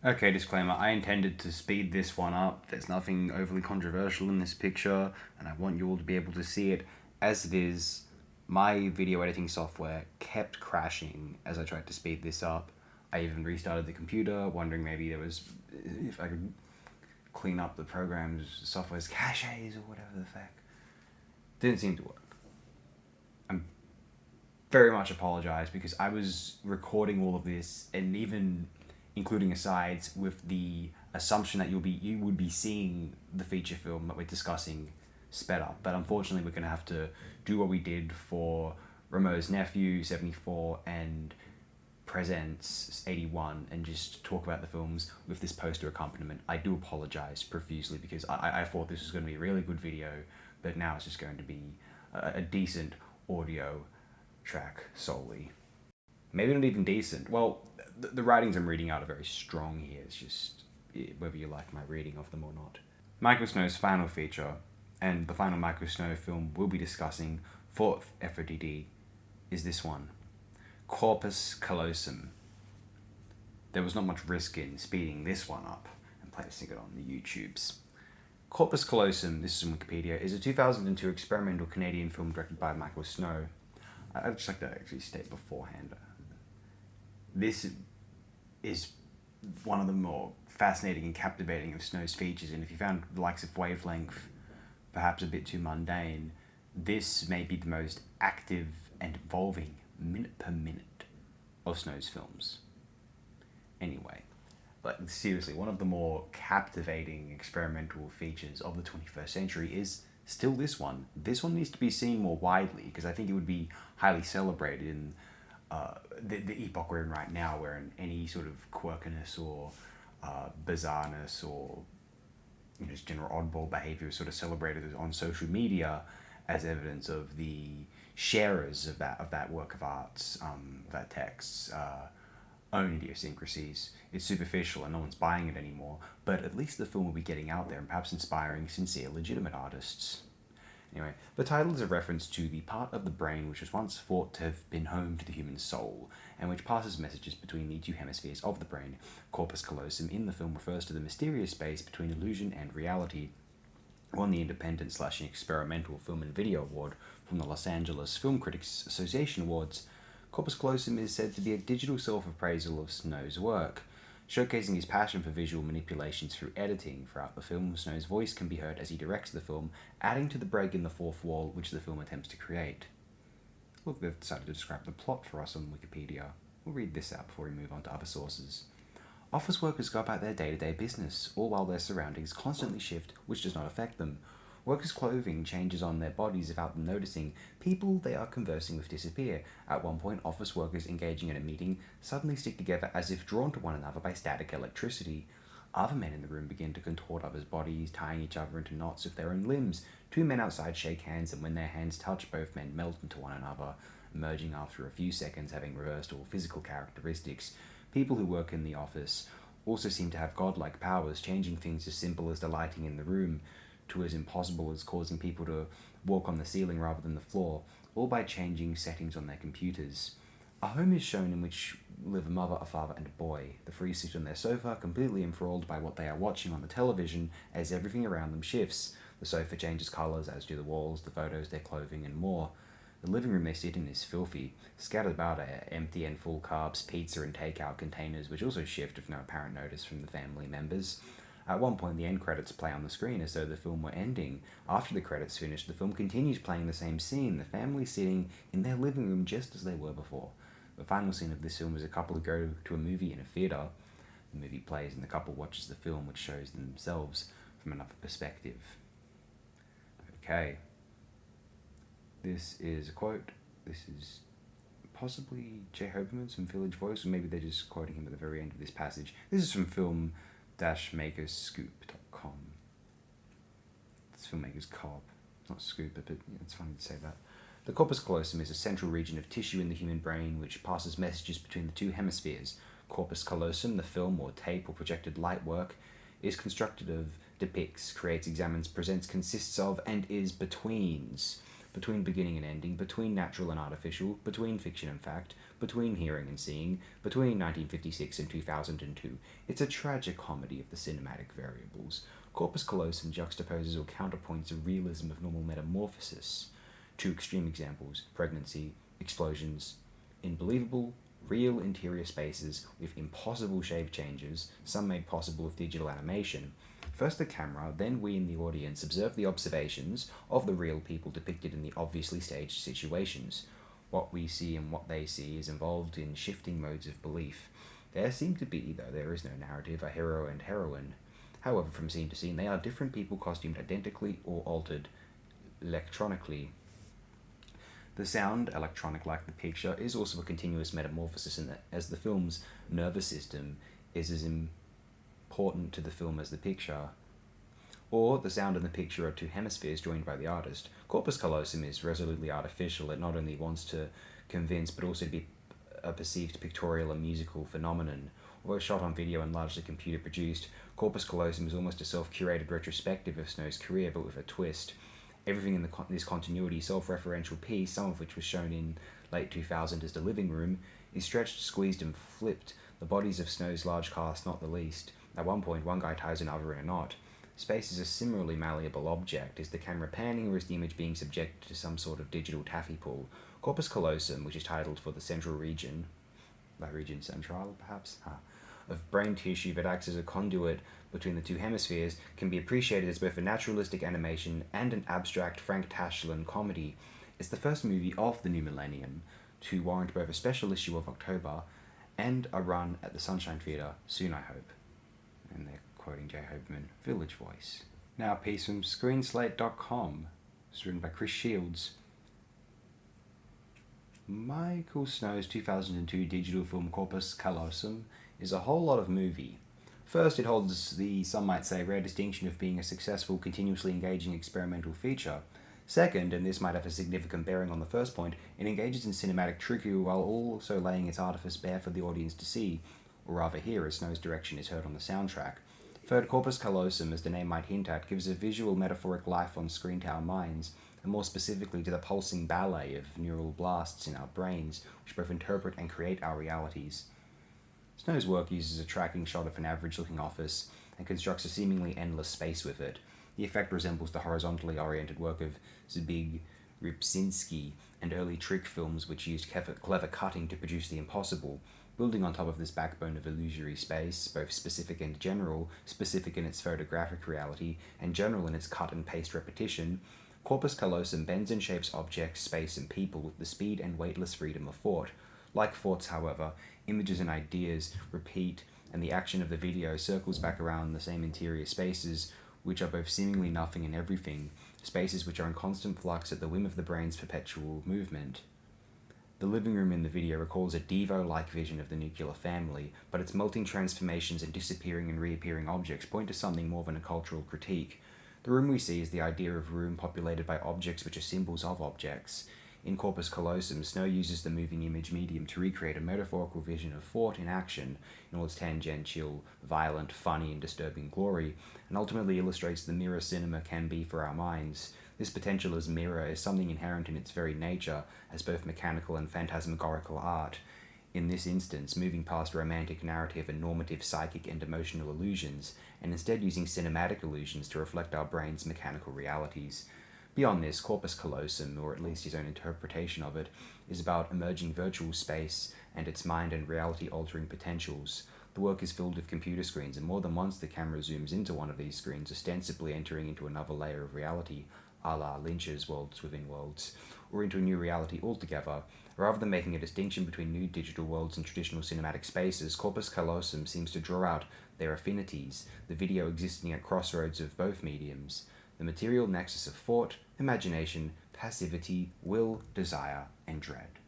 Okay, disclaimer. I intended to speed this one up. There's nothing overly controversial in this picture, and I want you all to be able to see it as it is. My video editing software kept crashing as I tried to speed this up. I even restarted the computer, wondering maybe there was if I could clean up the program's software's caches or whatever the fuck. Didn't seem to work. I'm very much apologize because I was recording all of this and even including asides with the assumption that you would be seeing the feature film that we're discussing sped up. But unfortunately, we're going to have to do what we did for Rameau's Nephew 74 and Presents 81 and just talk about the films with this poster accompaniment. I do apologize profusely because I thought this was going to be a really good video, but now it's just going to be a decent audio track solely. Maybe not even decent. Well, the writings I'm reading out are very strong here. It's just whether you like my reading of them or not. Michael Snow's final feature, and the final Michael Snow film we'll be discussing for FODD, is this one, Corpus Callosum. There was not much risk in speeding this one up and placing it on the YouTubes. Corpus Callosum, this is from Wikipedia, is a 2002 experimental Canadian film directed by Michael Snow. I'd just like to actually state beforehand, this is one of the more fascinating and captivating of Snow's features, and if you found the likes of Wavelength perhaps a bit too mundane, this may be the most active and involving minute per minute of Snow's films. Anyway, like seriously, one of the more captivating experimental features of the 21st century is still this one. This one needs to be seen more widely because I think it would be highly celebrated in the epoch we're in right now, where in any sort of quirkiness or bizarreness or just general oddball behavior is sort of celebrated on social media as evidence of the sharers of that work of arts, that text's own idiosyncrasies. It's superficial and no one's buying it anymore, but at least the film will be getting out there and perhaps inspiring sincere, legitimate artists. Anyway, the title is a reference to the part of the brain which was once thought to have been home to the human soul, and which passes messages between the two hemispheres of the brain. Corpus callosum in the film refers to the mysterious space between illusion and reality. Won the Independent/Experimental Film and Video Award from the Los Angeles Film Critics Association Awards. Corpus callosum is said to be a digital self-appraisal of Snow's work. Showcasing his passion for visual manipulations through editing throughout the film, Snow's voice can be heard as he directs the film, adding to the break in the fourth wall which the film attempts to create. Look, they've decided to describe the plot for us on Wikipedia. We'll read this out before we move on to other sources. Office workers go about their day-to-day business, all while their surroundings constantly shift, which does not affect them. Workers' clothing changes on their bodies without them noticing. People they are conversing with disappear. At one point, office workers engaging in a meeting suddenly stick together as if drawn to one another by static electricity. Other men in the room begin to contort others' bodies, tying each other into knots with their own limbs. Two men outside shake hands, and when their hands touch, both men melt into one another, emerging after a few seconds having reversed all physical characteristics. People who work in the office also seem to have godlike powers, changing things as simple as the lighting in the room to as impossible as causing people to walk on the ceiling rather than the floor, all by changing settings on their computers. A home is shown in which live a mother, a father, and a boy. The three sit on their sofa, completely enthralled by what they are watching on the television as everything around them shifts. The sofa changes colours, as do the walls, the photos, their clothing, and more. The living room they sit in is filthy. Scattered about are empty and full carbs, pizza, and takeout containers, which also shift with no apparent notice from the family members. At one point, the end credits play on the screen as though the film were ending. After the credits finish, the film continues playing the same scene, the family sitting in their living room just as they were before. The final scene of this film is a couple who go to a movie in a theatre. The movie plays and the couple watches the film, which shows themselves from another perspective. Okay. This is a quote. This is possibly Jay Hoberman's from Village Voice, or maybe they're just quoting him at the very end of this passage. This is from film-makerscoop.com. It's filmmaker's co-op. It's not scoop, but it's funny to say that. The corpus callosum is a central region of tissue in the human brain which passes messages between the two hemispheres. Corpus callosum, the film or tape or projected light work, is constructed of, depicts, creates, examines, presents, consists of, and is betweens. between beginning and ending, between natural and artificial, between fiction and fact, between hearing and seeing, between 1956 and 2002. It's a tragic comedy of the cinematic variables. Corpus Callosum juxtaposes or counterpoints the realism of normal metamorphosis. Two extreme examples: pregnancy, explosions, in believable, real interior spaces with impossible shape changes, some made possible with digital animation. First the camera, then we in the audience observe the observations of the real people depicted in the obviously staged situations. What we see and what they see is involved in shifting modes of belief. There seem to be, though there is no narrative, a hero and heroine. However, from scene to scene, they are different people costumed identically or altered electronically. The sound, electronic like the picture, is also a continuous metamorphosis in that, as the film's nervous system is as important to the film as the picture. Or the sound and the picture are two hemispheres joined by the artist. Corpus Callosum is resolutely artificial. It not only wants to convince, but also to be a perceived pictorial and musical phenomenon. Although shot on video and largely computer produced, Corpus Callosum is almost a self-curated retrospective of Snow's career, but with a twist. Everything in this continuity self-referential piece, some of which was shown in late 2000 as The Living Room, is stretched, squeezed, and flipped, the bodies of Snow's large cast not the least. At one point, one guy ties another in a knot. Space is a similarly malleable object. Is the camera panning, or is the image being subjected to some sort of digital taffy pull? Corpus Callosum, which is titled for the central region, by region central perhaps, of brain tissue that acts as a conduit between the two hemispheres, can be appreciated as both a naturalistic animation and an abstract Frank Tashlin comedy. It's the first movie of the new millennium to warrant both a special issue of October and a run at the Sunshine Theatre soon, I hope. And they're quoting J. Hopeman, Village Voice. Now a piece from screenslate.com. It's written by Chris Shields. Michael Snow's 2002 digital film Corpus Callosum is a whole lot of movie. First, it holds the, some might say, rare distinction of being a successful, continuously engaging experimental feature. Second, and this might have a significant bearing on the first point, it engages in cinematic trickery while also laying its artifice bare for the audience to see, or rather hear, as Snow's direction is heard on the soundtrack. Third, Corpus Callosum, as the name might hint at, gives a visual metaphoric life on screen to our minds, and more specifically to the pulsing ballet of neural blasts in our brains, which both interpret and create our realities. Snow's work uses a tracking shot of an average-looking office and constructs a seemingly endless space with it. The effect resembles the horizontally oriented work of Zbig Rybczynski and early trick films which used clever cutting to produce the impossible. Building on top of this backbone of illusory space, both specific and general, specific in its photographic reality and general in its cut-and-paste repetition, Corpus Callosum bends and shapes objects, space, and people with the speed and weightless freedom of thought. Like thoughts, however, images and ideas repeat, and the action of the video circles back around the same interior spaces, which are both seemingly nothing and everything, spaces which are in constant flux at the whim of the brain's perpetual movement. The living room in the video recalls a Devo-like vision of the nuclear family, but its melting transformations and disappearing and reappearing objects point to something more than a cultural critique. The room we see is the idea of a room populated by objects which are symbols of objects. In Corpus Callosum, Snow uses the moving image medium to recreate a metaphorical vision of thought in action in all its tangential, violent, funny, and disturbing glory, and ultimately illustrates the mirror cinema can be for our minds. This potential as mirror is something inherent in its very nature as both mechanical and phantasmagorical art. In this instance, moving past romantic narrative and normative psychic and emotional illusions, and instead using cinematic illusions to reflect our brain's mechanical realities. Beyond this, Corpus Callosum, or at least his own interpretation of it, is about emerging virtual space and its mind and reality-altering potentials. The work is filled with computer screens, and more than once the camera zooms into one of these screens, ostensibly entering into another layer of reality, a la Lynch's Worlds Within Worlds, or into a new reality altogether. Rather than making a distinction between new digital worlds and traditional cinematic spaces, Corpus Callosum seems to draw out their affinities, the video existing at crossroads of both mediums, the material nexus of thought, imagination, passivity, will, desire, and dread.